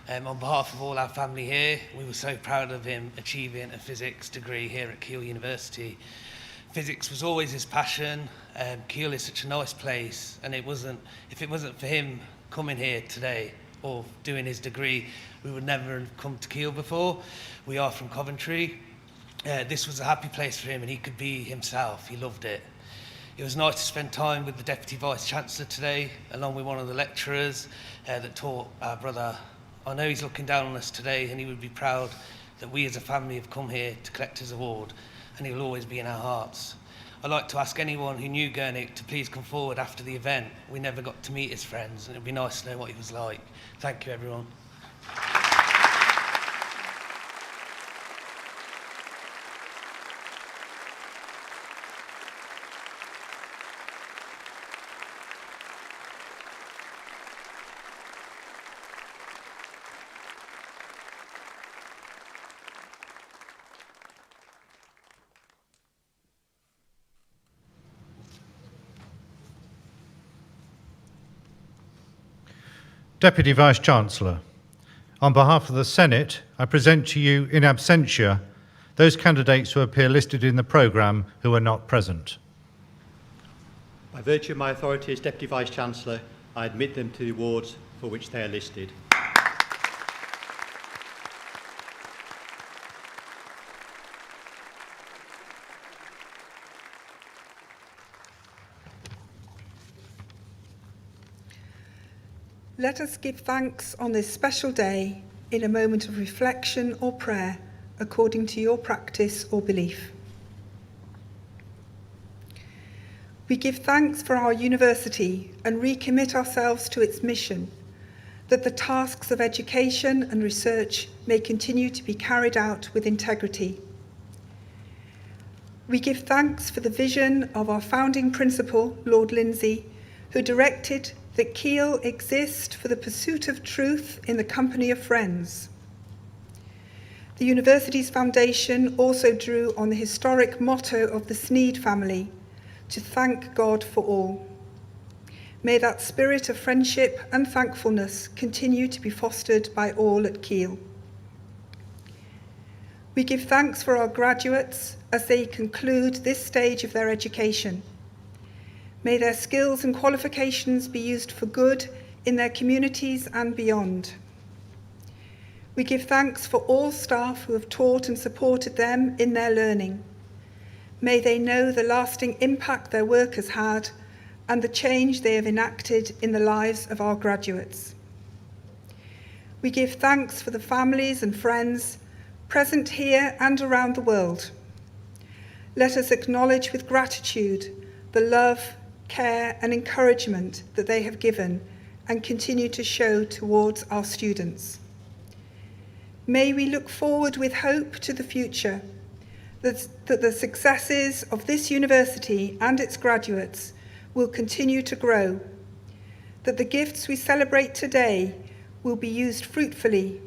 On behalf of all our family here, we were so proud of him achieving a physics degree here at Keele University. Physics was always his passion. Keele is such a nice place, and if it wasn't for him coming here today or doing his degree, we would never have come to Keele before. We are from Coventry. This was a happy place for him, and he could be himself. He loved it. It was nice to spend time with the Deputy Vice-Chancellor today, along with one of the lecturers that taught our brother. I know he's looking down on us today, and he would be proud that we as a family have come here to collect his award, and he will always be in our hearts. I'd like to ask anyone who knew Gurnick to please come forward after the event. We never got to meet his friends, and it would be nice to know what he was like. Thank you, everyone. Deputy Vice-Chancellor, on behalf of the Senate, I present to you in absentia those candidates who appear listed in the programme who are not present. By virtue of my authority as Deputy Vice-Chancellor, I admit them to the awards for which they are listed. Let us give thanks on this special day in a moment of reflection or prayer according to your practice or belief. We give thanks for our university and recommit ourselves to its mission, that the tasks of education and research may continue to be carried out with integrity. We give thanks for the vision of our founding principal, Lord Lindsay, who directed that Keele exist for the pursuit of truth in the company of friends. The university's foundation also drew on the historic motto of the Sneed family, to thank God for all. May that spirit of friendship and thankfulness continue to be fostered by all at Keele. We give thanks for our graduates as they conclude this stage of their education. May their skills and qualifications be used for good in their communities and beyond. We give thanks for all staff who have taught and supported them in their learning. May they know the lasting impact their work has had and the change they have enacted in the lives of our graduates. We give thanks for the families and friends present here and around the world. Let us acknowledge with gratitude the love, care and encouragement that they have given and continue to show towards our students. May we look forward with hope to the future, that the successes of this university and its graduates will continue to grow, that the gifts we celebrate today will be used fruitfully,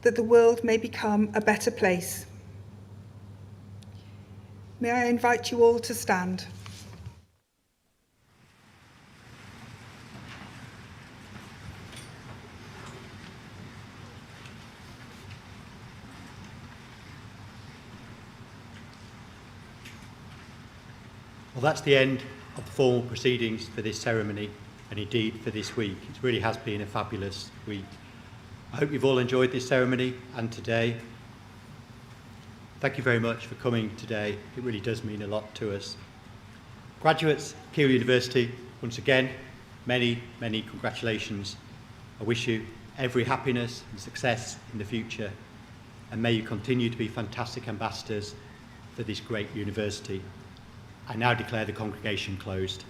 that the world may become a better place. May I invite you all to stand. Well, that's the end of the formal proceedings for this ceremony and indeed for this week. It really has been a fabulous week. I hope you've all enjoyed this ceremony and today. Thank you very much for coming today. It really does mean a lot to us. Graduates of Keele University, once again, many, many congratulations. I wish you every happiness and success in the future, and may you continue to be fantastic ambassadors for this great university. I now declare the congregation closed.